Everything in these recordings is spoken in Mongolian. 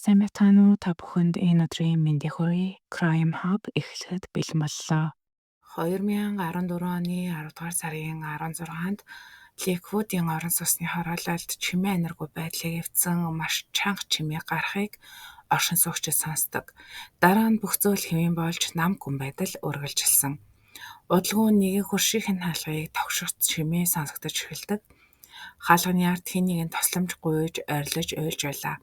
Сайн байцгаана уу? Та бүхэнд энэ өдрийн мэндийг хүргэе. Crime Hub эхлэхэд бэлэн боллоо. 2014 оны 10 дугаар сарын 16-нд Леквүүдийн орон сууцны хороололд чимээ энерги байдлыг эвдсэн маш чанга чимээ гарахыг оршин суугчид сонсдог. Дараа нь бүх зүйл хэвэн болж нам гүн байдал үргэлжилсэн. Удалгүй нэгэн хөршийн хаалгыг тогшогч чимээ сонсогдож эхэлдэг. Хаалганы ард хэн нэгэн тосломж гуйж ойрлож уйлж байлаа.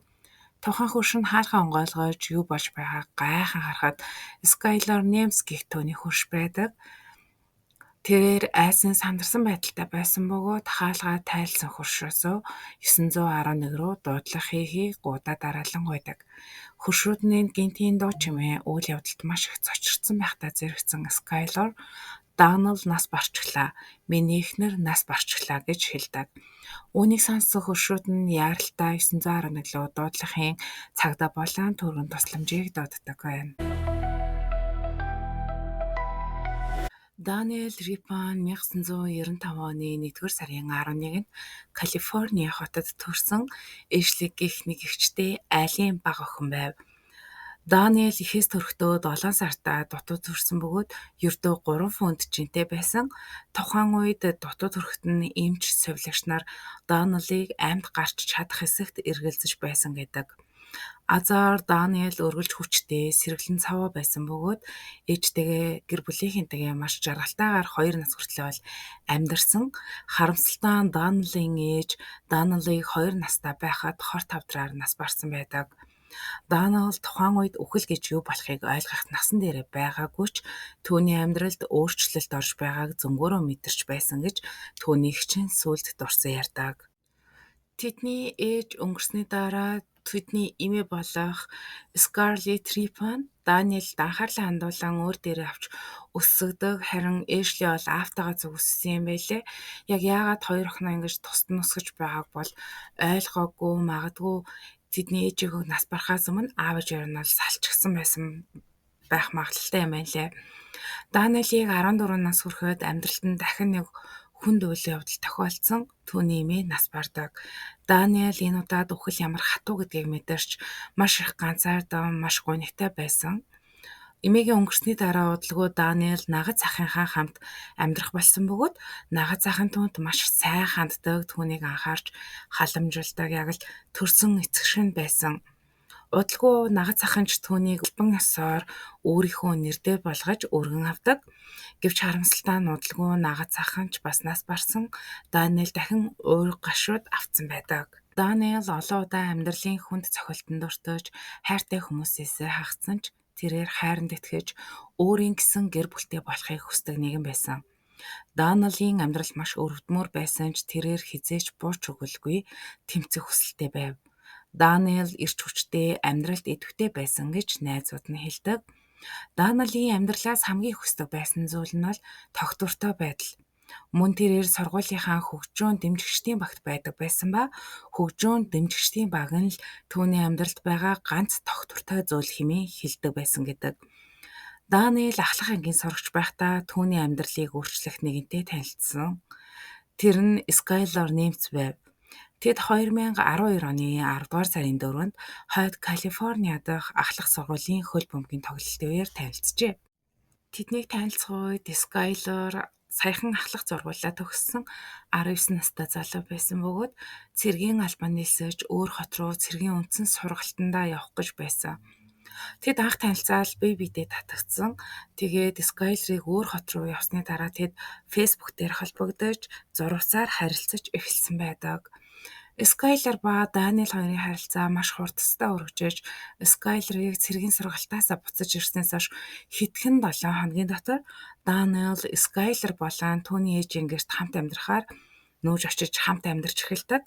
Тухайн хөрш нь хаалгаа онгойлгож юу болж байгааг гайхан харахад Skylar Nems гэх түүний хөрш байдаг. Тэрээр айсан сандарсан байдалтай байсан бөгөөд хаалгаа тайлсан хөршөөсөө 911 рүү дуудлах хийхийг гудаа дараалан гуйдаг. Хөршүүдний гинтийн дуу чимээ үйл явдалд маш их цочрдсон байхдаа зэрэгцэн Skylar Donald нас барчглаа. Миний эхнэр нас барчглаа гэж хэлдэг. Үүнийг сонссон хөршүүд нь яаралтай 911 рүү дуудлахын цагдаа болон түргэн тусламжийг дууддаг байна. Даниэл Рипан 1995 оны 1-р сарын 11-нд Калифорни хотод төрсөн Эшлиг гэх нэг эгчтэй айлын бага охин байв. Даниэл эхээс төрөхдөө 7 сартаа дутуу төрсөн бөгөөд ердөө 3 фунт жинтэй байсан. Тухайн үед дутуу төрөхт нь эмч сувилагч нар Даниэлийг амьд гарч чадах хэсэгт эргэлзэж байсан гэдэг. Азар Даниэл өргөлж хүчтэй сэргэлэн цаваа байсан бөгөөд ээжтэйгээ гэр бүлийнхэнтэйгээ маш жаргалтайгаар 2 нас хүртэл амьдарсан. Харамсалтай нь Даниэлийн ээж Даниэлийг 2 настай байхад хорт тавдраар нас барсан байдаг. Даниэл тухайн үед үхэл гэж юу болохыг ойлгох насан дээр байгаагүй ч түүний амьдралд өөрчлөлт орж байгааг зөнгөөрөө мэдэрч байсан гэж түүний эгч нь сүлд дурсан ярьдаг. Тэдний ээж өнгөрсний дараа тэдний эмээ болох Scarlett Ripon Даниэлд анхаарлаа хандуулан өөр дээрээ авч өссөгдөг, харин Эшли бол аавтайгаа зүгссэн юм байлээ. Яг яагаад хоёр охиноо ингэж тусад нусгаж байгааг бол ойлгоогүй, магадгүй тэдний ээжийг нас барахаас өмнө аав ээж нь бол салчихсан байсан байх магадлалтай юм байна лээ. Даниэлийг 14 нас хүрэхэд амьдралд нь дахин нэг хүнд үйл явдал тохиолдсон. Түүний эмээ нас бардаг. Даниэл энэ удаад үхэл ямар хатуу гэдгийг мэдэрч маш их ганцаардан, маш гунигтай байсан. Эмээгийн өнгөрсний дараа удалгүй Даниэл нагад захынхаа хамт амьдрах болсон бөгөөд нагад захын түүнд маш сайн ханддаг, түүнийг анхаарч халамжилдаг, яг л төрсөн эцэг шиг байсан. Удалгүй нагад захынч түүнийг албан ёсоор өөрийнхөө нэрээр болгож өргөн авдаг. Гэвч харамсалтай нь удалгүй нагад захынч бас нас барсан. Даниэл дахин уур гашууд авцсан байдаг. Даниэл олон удаа амьдралын хүнд цохилтонд өртөж хайртай хүмүүсээс хагацсан ч тэрээр хайранд итгэж өөрийн гэсэн гэр бүлтэй болохыг хүсдэг нэгэн байсан. Даниэлийн амьдрал маш өвдмөр байсан ч тэрээр хизээч бууч өгөлгүй тэмцэх хүсэлтэй байв. Даниэл эрч хүчтэй амьдралд идэвхтэй байсан гэж найзууд нь хэлдэг. Даниэлийн амьдралаас хамгийн хүсдэг байсан зүйл нь бол тогтвортой байдал. Мөн тэрээр сургуулийнхаа хөгжөөн дэмжигчдийн багт байдаг байсан ба хөгжөөн дэмжигчдийн баг нь л түүний амьдралд байгаа ганц тогтвортой зүйл хэмээн хэлдэг байсан гэдэг. Даниэл ахлах ангийн сурагч байхдаа түүний амьдралыг өөрчлөх нэгэнтэй танилцсан. Тэр нь Skylar Nems байв. Тэд 2012 оны 10 дугаар сарын 4-нд хойд Калифорни дахь ахлах сургуулийн хөл бөмбөгийн тоглолтын үеэр танилцжээ. Тэднийг танилцах үед Skylar саяхан ахлах сургуулиа төгссөн 19 настай залуу байсан бөгөөд цэргийн албан нийлсэж өөр хот руу цэргийн үндсэн сургалтандаа явах гэж байсан. Тэд анх танилцаад бие биедээ татагдсан. Тэгээд Skylar-ыг өөр хот руу явсны дараа тэд Facebook дээр холбогдож зурвасаар харилцаж эхэлсэн байдаг. Skylar ба Даниэл хоёрын харилцаа маш хурдтай өргөжөж, Skylar-ыг цэргийн сургалтаасаа буцаж ирснээс хойш хэдхэн 7 хоногийн дотор Даниэл, Skylar болон түүний ээжийн гэрт хамт амьдрахаар нүүж очиж хамт амьдарч эхэлдэг.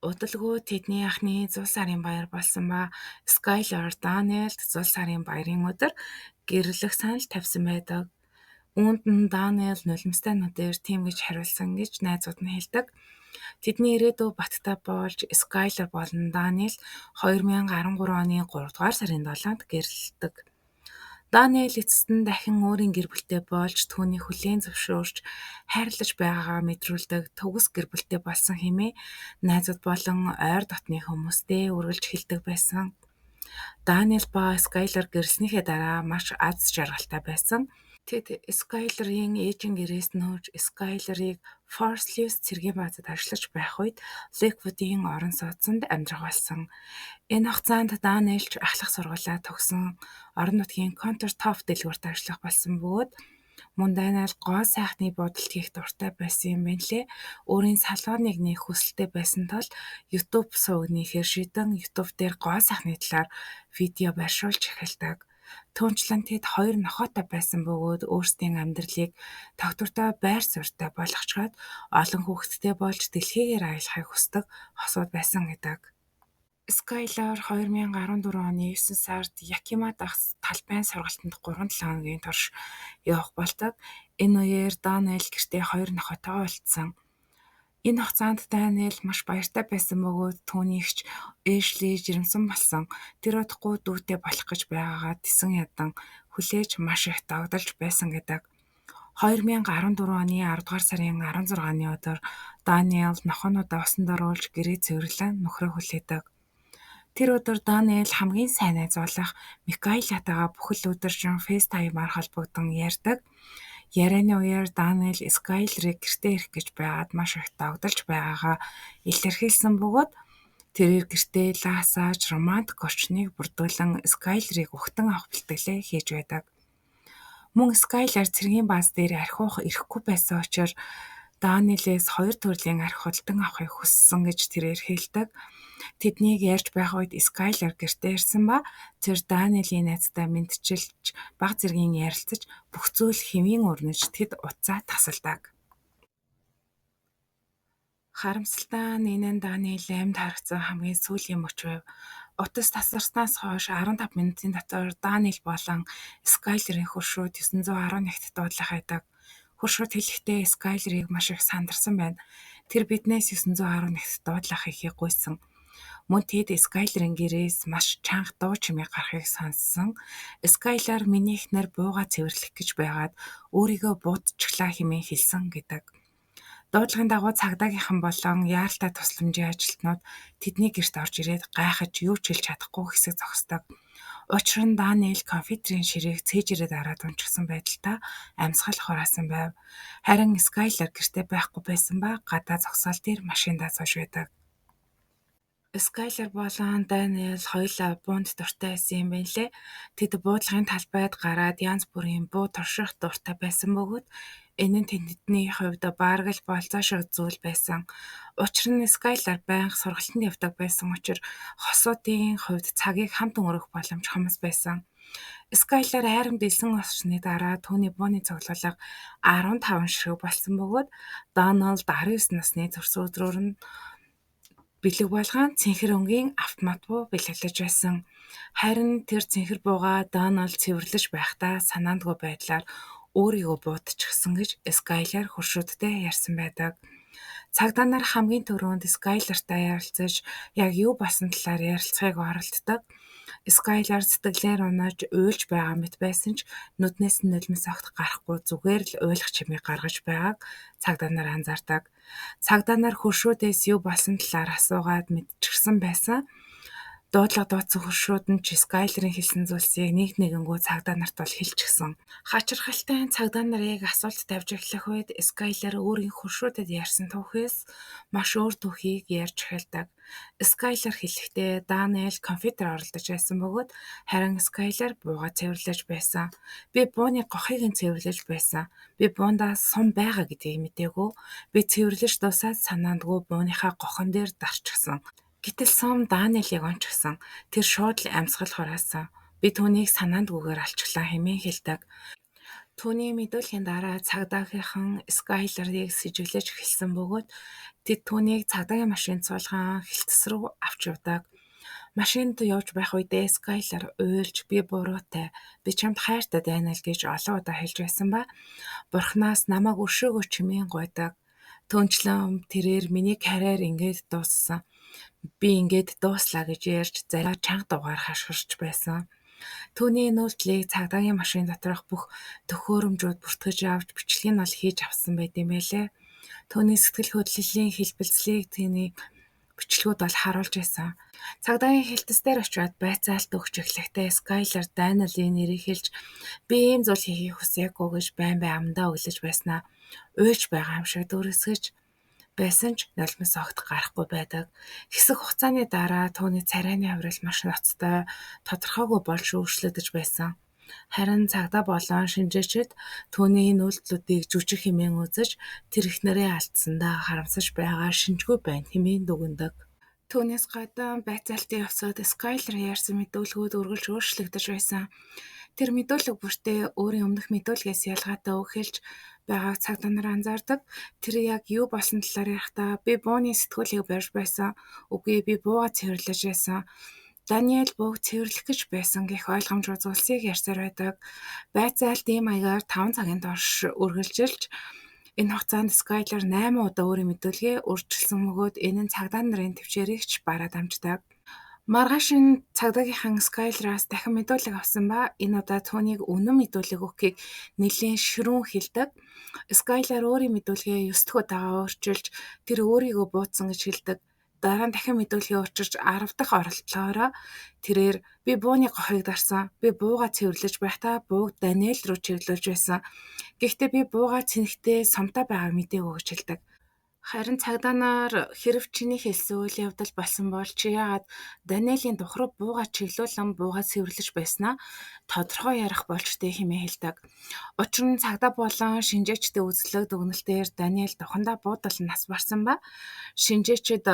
Удалгүй тэдний анхны зул сарын баяр болсон ба Skylar Даниэлд зул сарын баярын өдөр гэрлэх санал тавьсан байдаг. Үүнд нь Даниэл нулимстай нүдээр тийм гэж хариулсан гэж найзууд нь хэлдэг. Тэдний ирээдүй баттай болж Skylar болон Даниэл 2013 оны 3 дугаар сарын 7-нд гэрлэлдэг. Даниэль эцэст нь дахин өөрийн гэр бүлтэй болж түүнийг хүлээн зөвшөөрч хайрлаж байгаагаа мэдрүүлдэг төгс гэр бүлтэй болсон хэмээн найзууд болон ойр дотны хүмүүстэй үргэлж хэлдэг байсан. Даниэль ба Скайлер гэрэлснийхээ дараа маш аз жаргалтай байсан. Тэд Скайлерийн ээжийн гэрээс нөөж Скайлерыг Fort Lewis цэргийн баазад ажиллаж байх үед Lakewood-ийн орон сууцнд амьдрах болсон. Энэ хугацаанд Даниэль ч ахлах сургуулиа төгсөн орон нутгийн Countertop дэлгүүрт ажиллах болсон бөгөөд мөн Даниэль гоо сайхны буудалд хийх дуртай байсан юм байна лээ. Өөрийн салоныг нээх хүсэлтэй байсан тул YouTube суваг нээхээр шийдэн YouTube дээр гоо сайхны талаар видео байршуулж эхэлдэг. Түүнчлэн тэд хоёр нохойтой байсан бөгөөд өөрсдийн амьдралыг тогтвортой байр суурьтай болгочоод олон хүүхэдтэй болж дэлхийгээр аялахыг хүсдэг хосууд байсан гэдэг. Скайлер 2014 оны 9 сард Якима дахь талбайн сургалтанд 3-7 хоногийн турш явах болдог. Энэ үеэр Даниэль гэртээ хоёр нохойтойгоо уулзсан. Энэ хугацаанд Даниэль маш баяртай байсан бөгөөд түүнийгч Эшли жирэмсэн болсон. Тэр удахгүй дүүтэй болох гэж байгаагаа тэсэн ядан хүлээж маш их догдолж байсан гэдэг. 2014 оны 10 дугаар сарын 16-ны өдөр Даниэль нохоонуудаа усан дөрүүлж гэрээ цэвэрлэн нөхрөө хүлээдэг. Тэр өдөр Даниэль хамгийн сайн найз болох Микаэлатайгаа бүхэл өдөржин FaceTime-аар холбогдсон ярьдаг. Ярианы үеэр Даниэль Скайлерыг гэртээ ирэх гэж байгаад маш их догдолж байгаагаа илэрхийлсэн бөгөөд тэрээр гэртээ лаасааж романтик орчныг бүрдүүлэн Скайлерыг угтан авах бэлтгэлээ хийж байдаг. Мөн Скайлер цэргийн бааз дээр архиух ирэхгүй байсан учраас Даниэлээс хоёр төрлийн архи худалдан авахыг хүссэн гэж тэрээр хэлдэг. Тэднийг ярьж байх үед Скайлер гэртээ ирсэн ба тэр Даниэлийн найзтай мэдчилж бага зэргийн ярилцаж бүх зүйл хэвийн өрнөж тэд утсаа тасалдаг. Харамсалтай нь энэ нь Даниэль амьд харагдсан хамгийн сүүлийн мөч байв. Утас тасарснаас хойш 15 минутын дотор Даниэль болон Скайлерийн хөршүүд 911-т дуудлах байдаг. Хөршүүд хэлэхдээ Скайлерыг маш их сандарсан байна. Тэр биднээс 911-т дуудлах хийхийг гуйсан. Мөн тэд Скайлерийн гэрээс маш чанга дуу чимээ гарахыг сонссон. Скайлер миний эхнэр бууга цэвэрлэх гэж байгаад өөрийгөө буутчихлаа хэмээн хэлсэн гэдэг. Дуудлагын дагуу цагдаагийнхан болон яаралтай тусламжийн ажилтнууд тэдний гэрт орж ирээд гайхаж юу ч хэлж чадахгүй хэсэг зогсдог. Учир нь Даниэль компьютерийн ширээг цээжрээд араад унчихсан байдалтай амьсгал хураасан байв. Харин Скайлер гэртээ байхгүй байсан ба гадаа зогсоол дээр машиндаа сууж байдаг. Скайлер болон Даниэль хоёулаа буунд дуртай байсан юм байна лээ. Тэд буудлагын талбайд гараад янз бүрийн буу турших дуртай байсан бөгөөд энэ нь тэдний хувьд бараг л болцоо шиг зүйл байсан. Учир нь Скайлер байнга сургалтанд явдаг байсан учраас хосуудын хувьд цагийг хамт өнгөрөх боломж хомс байсан. Скайлер айрам дэлсэн осчны дараа түүний бууны цуглуулга 15 ширхэг болсон бөгөөд Дональд 19 насны төрсөн өдрөөр нь бэлэг болгон цэнхэр өнгийн автомат буу бэлэглэж байсан. Харин тэр цэнхэр буугаа Дональд цэвэрлэж байхдаа санаандгүй байдлаар өөрийгөө буутчихсан гэж Скайлер хөршүүдтэй ярьсан байдаг. Цагдаа нар хамгийн түрүүнд Скайлертай ярилцаж яг юу болсон талаар ярилцахыг оролддог. Скайлер сэтгэлээр унаж уйлж байгаа мэт байсан ч нүднээс нь нулимс огт гарахгүй зүгээр л уйлах чимээ гаргаж байгааг цагдаа нар анзаардаг. Цагдаа нар хөршүүдээс юу болсон талаар асуугаад мэдчихсэн байсан. Дуудлага дууцсан хөршүүд нь ч Скайлерийн хэлсэн зүйлсийг нэг нэгэнгүү цагдаа нарт бол хэлчихсэн. Хачирхалтай цагдаа нарыг асуулт тавьж эхлэх үед Скайлер өөрийн хөршүүдэд ярьсан түүхээс маш өөр түүхийг ярьж эхэлдэг. Скайлер хэлэхдээ Даниэль компьютер оролдож байсан бөгөөд харин Скайлер буугаа цэвэрлэж байсан. Би бууны гохыг нь цэвэрлэж байсан. Би буундаа сум байгаа гэдгийг мэдээгүй. Би цэвэрлэж дуусаад санаандгүй бууныхаа гохон дээр дарчихсан. Гэтэл сум Даниэлийг унчихсан. Тэр шууд л амьсгал хураасан. Би түүнийг санаандгүйгээр алчглаа хэмээн хэлдэг. Түүний мэдүүлгийн дараа цагдаагийнхан Скайлерыг сэжиглэж эхэлсэн бөгөөд тэд түүнийг цагдаагийн машинд суулган хилтс рүү авч явдаг. Машинд явж байх үедээ Скайлер уйлж би буруутай, би чамд хайртай байна л гэж олон удаа хэлж байсан ба бурхнаас намайг өршөөгөө чимээн гуйдаг. Түүнчлэн тэрээр миний карьер ингээд дууссан. Би ингээд дууслаа гэж ярьж зарим чанга дуугаар хашгирч байсан. Түүний энэ үйлдэлийг цагдаагийн машин доторх бүх төхөөрөмжүүд бүртгэж авч бичлэг нь бол хийж авсан байт юм байлээ. Түүний сэтгэл хөдлөлийн хэлбэлцлийг түүний бичлэгүүд бол харуулж байсан. Цагдаагийн хэлтэс дээр очиод байцаалт өгч эхлэхдээ Скайлер Даниэлийн нэрийг хэлж би ийм зүйл хийхийг хүсээгүй гэж байн амдаа өглөж байснаа уйж байгаа юм шиг дүрсгэж байсан ч нулимс огт гарахгүй байдаг. Хэсэг хугацааны дараа түүний царайны авирал маш ноцтой тодорхойгүй болж өөрчлөгдөж байсан. Харин цагдаа болон шинжээчид түүний энэ үйлдэлүүдийг жүжиг хэмээн үзэж тэр эхнэрээ алдсандаа харамсаж байгаа шинжгүй байна хэмээн дүгнэдэг. Түүнээс гадна байцаалтын явцад Скайлер ярьсан мэдүүлгүүд үргэлж өөрчлөгдөж байсан. Тэр мэдүүлэг бүртээ өөрийн өмнөх мэдүүлгээс ялгаатай үг хэлж байгааг цагдаа нар анзаардаг. Тэр яг юу болсон талаар ярихдаа би бууны сэтгүүлийг барьж байсан. Үгүй би бууга цэвэрлэж байсан. Даниэл бууг цэвэрлэх гэж байсан гэх ойлгомж үзүүлсийг ярьсаар байдаг. Байцаалт ийм маягаар 5 цагийн турш үргэлжилж энэ хугацаанд Скайлер 8 удаа өөрийн мэдүүлгээ өөрчилсөн бөгөөд энэ нь цагдаа нарын төвчээрийг ч бараад амждаг. Маргааш нь цагдаагийнхан Скайлераас дахин мэдүүлэг авсан ба энэ удаа түүнийг үнэн мэдүүлэг өгөхийг нэлээд ширүүн хэлдэг. Скайлер өөрийн мэдүүлгээ 9 дахь удаага өөрчилж тэр өөрийгөө буутсан гэж хэлдэг. Дараа нь дахин мэдүүлгээ өөрчилж 10 дахь оролдлогоороо тэрээр би бууны гохыг дарсан. Би бууга цэвэрлэж байхдаа бууг Даниэл руу чиглүүлж байсан. Гэхдээ би бууга цэнэгтээ сумтаа байгааг мэдээгүй гэж хэлдэг. Харин цагдаа нар хэрэв чиний хэлсэн үйл явдал болсон бол чи яагаад Даниэлийн дух руу бууга чиглүүлэн буугаа цэвэрлэж байснаа тодорхой ярих болж дээ хэмээн хэлдэг. Учир нь цагдаа болон шинжээчдийн үзлэг дүгнэлтээр Даниэл духандаа буудал нас барсан ба шинжээчид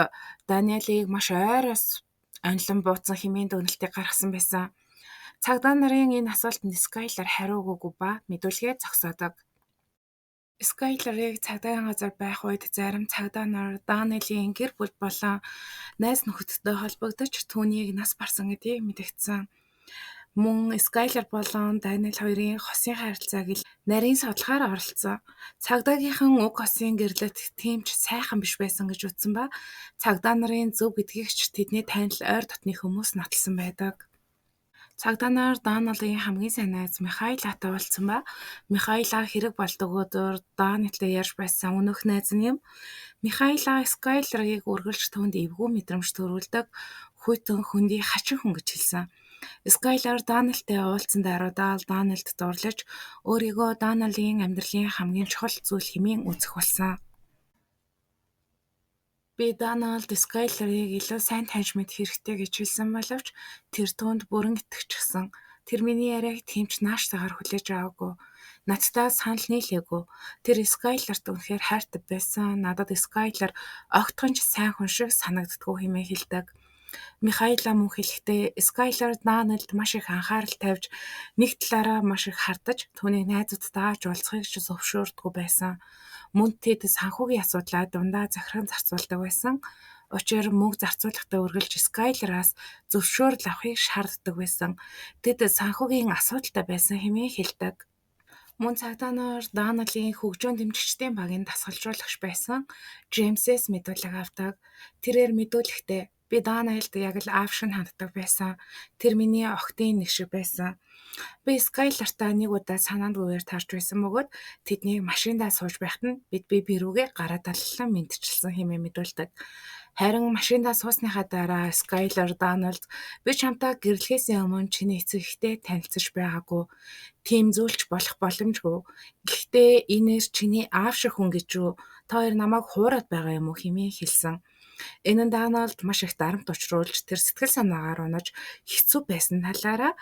Даниэлийг маш ойроос онилон буудсан хэмээн дүгнэлтийг гаргасан байсан. Цагдаа нарын энэ асуултанд Скайлер хариу өгөөгүй ба мэдүүлгээ зогсоодог. Скайлерыг цагдаагийн газар байх үед зарим цагдаа нар Даниэлийн гэр бүл болон найз нөхөдтэй холбогдож түүнийг нас барсан гэдгийг мэдэгдсэн. Мөн Скайлер болон Даниэл хоёрын хосын харилцааг л нарийн судалгаар оролцсон. Цагдаагийнхан уг хосын гэрлэлт тийм ч сайхан биш байсан гэж үзсэн ба цагдаа нарын зөв гэдгийг ч тэдний танил ойр дотны хүмүүс нотолсон байдаг. Цагдаа нар Даниэлийн хамгийн сайн найз Михаилатай уулзсан ба Михаила хэрэг болдог өдөр Даниэлтэй ярьж байсан өнөөх найз нь юм. Михаила Скайлерыг үргэлж түүнд эвгүй мэдрэмж төрүүлдэг, хүйтэн хөндий хачин хүн гэж хэлсэн. Скайлер Даниэлтэй уулзсан даруйдаа Даниэлд дурлаж өөрийгөө Даниэлийн амьдралын хамгийн чухал зүйл хэмээн үзэх болсон. Би Даниэлд Скайлерыг илүү сайн таньж мэдэх хэрэгтэй гэж хэлсэн боловч тэр түүнд бүрэн итгэчихсэн. Тэр миний яриаг тэмч нааштайгаар хүлээж аваагүй. Надтай санал нийлээгүй. Тэр Скайлерт үнэхээр хайртай байсан. Надад Скайлер огтхон ч сайн хүн шиг санагддаггүй хэмээн хэлдэг. Михаила мөн хэлэхдээ Скайлер Даниэлд маш их анхаарал тавьж нэг талаараа маш их хардаж түүнийг найзуудтай авч уулзахыг ч зөвшөөрдөггүй байсан. Мөн тэд санхүүгийн асуудлаа дундаа захиран зарцуулдаг байсан. Учир мөнгө зарцуулахдаа үргэлж Скайлераас зөвшөөрөл авахыг шаарддаг байсан. Тэд санхүүгийн асуудалтай байсан хэмээн хэлдэг. Мөн цагдаа нар Даниэлийн хөгжөөн дэмжигчдийн багийн дасгалжуулагч байсан Джеймсээс мэдүүлэг авдаг. Тэрээр мэдүүлэхдээ би Даниэлд яг л аав шиг ханддаг байсан. Тэр миний охидын нэг шиг байсан. Би Скайлертай нэг удаа санаанд үеэр тарж байсан бөгөөд тэднийг машиндаа сууж байхад нь би рүүгээ гараа даллан мэдчилсэн хэмээн мэдүүлдэг. Харин машиндаа суусныхаа дараа Скайлер Даниэлд би чамтай гэрлэхээс өмнө чиний эцэг эхтэй танилцж байгаагүй. Тийм зүйлч болох боломжгүй. Гэхдээ энээр чиний аав шиг хүн гэж юу? Та хоёр намайг хуураад байгаа юм уу хэмээн хэлсэн. Энэ нь Даниэлд маш их дарамт учруулж тэр сэтгэл санаагаар унаж хэцүү байсан талаараа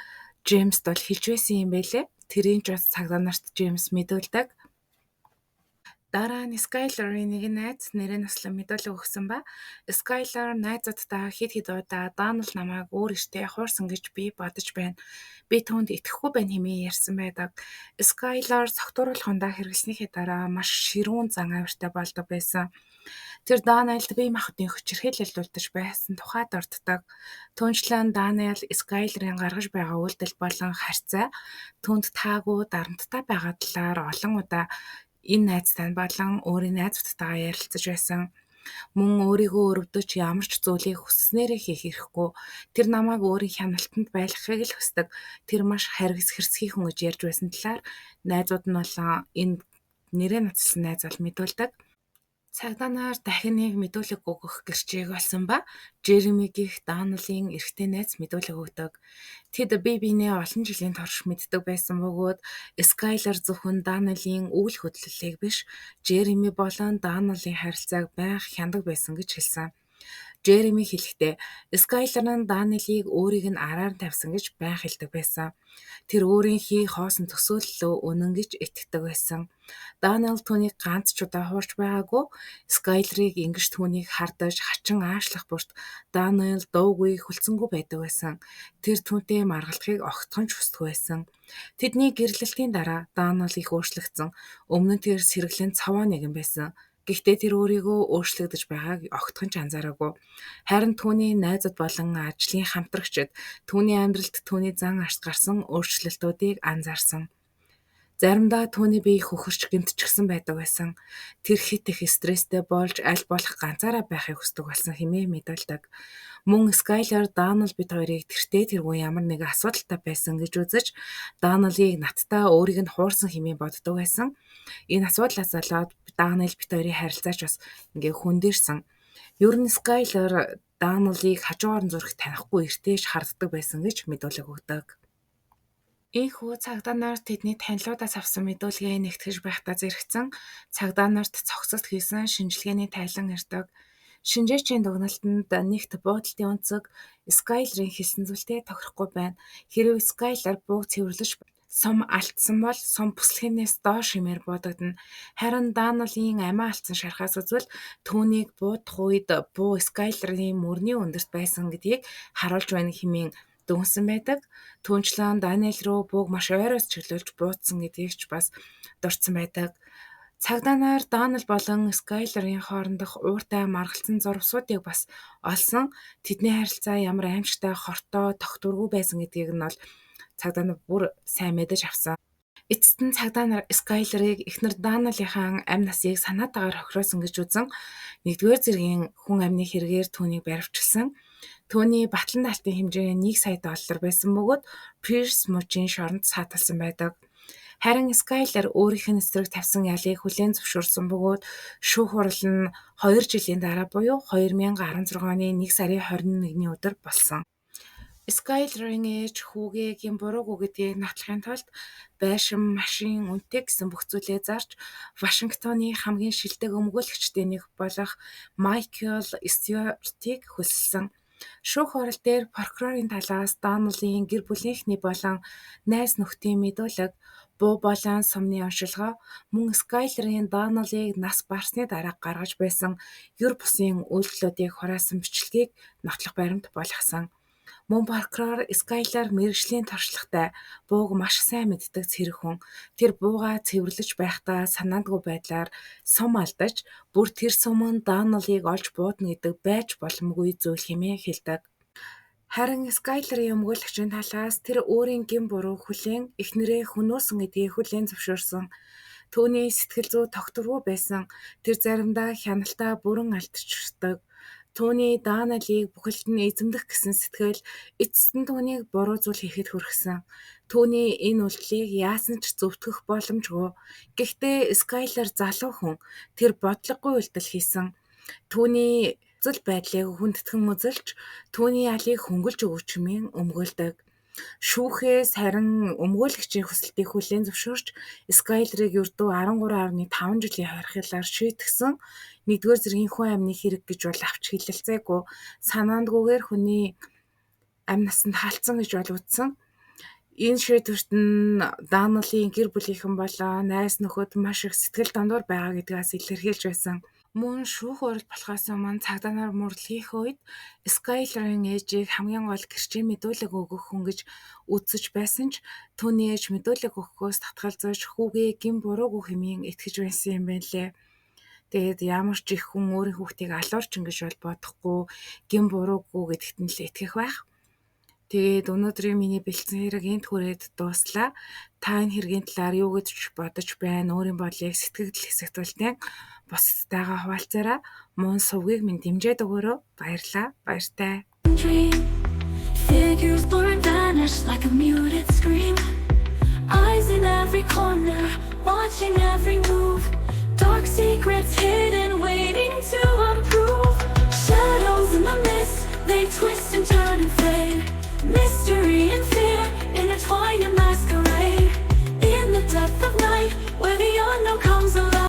Джеймсд бол хэлж байсан юм байлээ. Тэрийн ч бас цагдаа нарт Джеймс мэдүүлдэг. Дараа нь Скайлерын нэгэн найз нэрээ наслан мэдүүлэг өгсөн ба Скайлер найзуудтай хэд удаа Даниэл намайг өөр ихтэй хуурсан гэж би бодож байна. Би түүнд итгэхгүй байна хэмээн ярьсан байдаг. Скайлер цогтууруулахундаа хэрэглэснийхээ дараа маш ширүүн зан авиртай болдог байсан. Тэр Даниэлд бие махбодын хүчирхийлэл үлдэж байсан тухай дурддаг. Түүнчлэн Даниэл Скайлерын гаргаж байгаа үйлдэл болон харьцаа түүнд таагүй дарамттай байгаа талаар олон удаа энэ найзтай болон өөрийн найзуудтайгаа ярилцаж байсан. Мөн өөрийгөө өрөвдөж ямар ч зүйлийг хүсснээрээ хийх эрхгүй. Тэр намайг өөрийн хяналтанд байлгахыг л хүсдэг. Тэр маш харгас хэрцгий хүн гэж ярьж байсан талаар найзууд нь болон энэ нэрээ нацсан найз бол мэдүүлдэг. Цагдаа нар дахин нэг мэдүүлэг өгөх гэрчээг олсон ба Жереми гих Даниэлийн эрэгтэй найз мэдүүлэг өгдөг. Тэд бие биенээ олон жилийн турш мэддэг байсан бөгөөд Скайлер зөвхөн Даниэлийн үйл хөдлөлийг биш, Жереми болон Даниэлийн харилцааг байнга хяндаг байсан гэж хэлсэн. Жереми хэлэхдээ Скайлер нь Даниэлийг өөрийг нь араар тавьсан гэж байнга хэлдэг байсан. Тэр өөрийн хий хоосон төсөөллөө үнэн гэж итгэдэг байсан. Даниэл түүнийг ганц ч удаа хуурч байгаагүй. Скайлерыг ингэж түүнийг хардаж хачин аашлах бүрт Даниэл дуугүй хүлцэнгүй байдаг байсан. Тэр түүнтэй маргалдахыг огтхон ч хүсдэггүй байсан. Тэдний гэрлэлтийн дараа Даниэл их өөрчлөгдсөн. Өмнө нь тэр сэргэлэн цаваа нэгэн байсан. Гэхдээ тэр өөрийгөө өөрчлөгдөж байгааг огтхон ч анзаараагүй. Харин түүний найзууд болон ажлын хамтрагчид түүний амьдралд түүний зан арт гарсан өөрчлөлтүүдийг анзаарсан. Заримдаа түүний бие хөхөрч гэмтчихсэн байдаг байсан. Тэр хит их стресстэй болж аль болох ганцаараа байхыг хүсдэг болсон хэмээн мэдүүлдэг. Мөн Скайлер Даниэл бид хоёрыг тэртээ тэргүй ямар нэг асуудалтай байсан гэж үзэж Даниэлийг надтай өөрийг нь хуурсан хэмээн боддог байсан. Энэ асуудлаас болоод Даниэл бид хоёрын харилцаач бас ингээ хүндэрсэн. Ер нь Скайлер Даниэлийг хажуугаар нь зүрх танихгүй эртээж харддаг байсан гэж мэдүүлэг өгдөг. Ийхүү цагдаа нар тэдний танилуудаас авсан мэдүүлгээ нэгтгэж байхдаа зэрэгцэн цагдаа нарт цогцолт хийсэн шинжилгээний тайлан ирдэг. Шинжээчийн дугналтанд нэгт буудалтын өнцөг Скайлерийн хэлсэн зүйлтэй тохирохгүй байна. Хэрэв Скайлер бууг цэвэрлэж сум алдсан бол сум бүслэхээс доош хэмээр буудагдана. Харин Даниэлийн амиа алдсан шархаас үзвэл түүнийг буудах үед буу Скайлерийн мөрний өндөрт байсан гэдгийг харуулж байна хэмээн дүнсэн байдаг. Түүнчлэн Даниэл руу бууг маш ойроос чиглүүлж буудсан гэдгийг ч бас дурдсан байдаг. Цагдаа нар Даниэл болон Скайлерийн хоорондох ууртай маргалцсан зурвсуудыг бас олсон. Тэдний харилцаа ямар аимшигтай, хортой, тогтворгүй байсан гэдгийг нь бол цагдаа нар бүр сайн мэдэж авсан. Эцэст нь цагдаа нар Скайлерыг эхнэр Даниэлийнхэн амь насыг санаатаагаар хохиросон гэж үзэн 1-р зэргийн хүн амны хэрэгээр түүнийг баривчилсан. Түүний батлан даалтын хэмжээ $1,000,000 байсан бөгөөд Пирс мужийн шоронд сааталсан байдаг. Харин Скайлер өөрийнх нь эсрэг тавьсан ялыг хүлээн зөвшөөрсөн бөгөөд шүүх хурал нь 2 жилийн дараа буюу 2016 оны 1 сарын 21-ний өдөр болсон. Скайлерын ээж хүүгийн буруугүй гэдгийг нотлохын тулд байшин, машин, үнэтэй гэсэн бүх зүйлээ зарж Вашингтоны хамгийн шилдэг өмгөөлөгчдийн нэг болох Майкл Стюартыг хөлсөлсөн. Шүүх хурал дээр прокурорын талаас Даниэлийн гэр бүлийнхний болон найз нөхдийн мэдүүлэг, буу болон сумны оншилгоо, мөн Скайлерийн Даниэлийг нас барсны дараа гаргаж байсан ер бусын үйлдэлүүдийг хураасан бичлэгийг нотлох баримт болгосон. Мөн прокурор Скайлер мэргэжлийн туршлагатай, бууг маш сайн мэддэг цэрэг хүн. Тэр буугаа цэвэрлэж байхдаа санаандгүй байдлаар сум алдаж, бүр тэр сум нь Даниэлийг олж буудна гэдэг байж боломгүй зүйл хэмээн хэлдэг. Харин Скайлерийн өмгөөлөгчийн талаас тэр өөрийн гин буруу хүлээн эхнэрээ хөнөөсөн гэдгийг хүлээн зөвшөөрсөн. Түүний сэтгэл зүй тогтворгүй байсан. Тэр заримдаа хяналтаа бүрэн алдчихдаг. Түүний Даниэлийг бүхэлд нь эзэмдэх гэсэн сэтгэл эцэст нь түүнийг буруу зүйл хийхэд хүргэсэн. Түүний энэ үйлдэлийг яасан ч зөвтгөх боломжгүй. Гэхдээ Скайлер залуу хүн. Тэр бодлогогүй үйлдэл хийсэн. Түүний зүүл байдлыг хүндэтгэн үзэлж, түүний алийг хөнгөлж өгөөч хэмээн өмгөөлдөг. Шүүхээс харин өмгөөлөгчийн хүсэлтийг хүлээн зөвшөөрч Скайлерыг ердөө 13.5 жилийн хорхилаар шийтгсэн. 1-р зэргийн хүн амны хэрэг гэж бол авч хэлэлцээгүй. Санаандгүйгээр хүний амь насанд хаалцсан гэж бол үзсэн. Энэ шийдвэрт нь Даниэлийн гэр бүлийнхэн болон найз нөхөд маш их сэтгэл дондуур байгаа гэдгээс илэрхийлж байсан. Мөн шүүх хурал болохоос өмнө цагдаа нар мөрдөл хийх үед Скайлерын ээжийг хамгийн гол гэрчийн мэдүүлэг өгөх хүн гэж үзэж байсан ч түүний ээж мэдүүлэг өгөхөөс татгалзаж хүүгээ гин буруугүй хэмээн итгэж байсан юм байна лээ. Тэгээд ямар ч их хүн өөрийн хүүхдийг алуурчин гэж бол бодохгүй, гин буруугүй гэдэгт нь л итгэх байх. Тэгээд өнөөдрийн миний бэлдсэн хэрэг энд хүрээд дууслаа. Та энэ хэргийн талаар юу гэж бодож байна? Өөрийн бодлыг сэтгэл хэсэгтүүлтэн бусдаагаа хуваалцаарай. Мөн сувгийг минь дэмжиж өгөөрэй. Баярлалаа. Баяртай. Dream figures blur and vanish like a muted scream. Eyes in every corner, watching every move. Dark secrets hidden.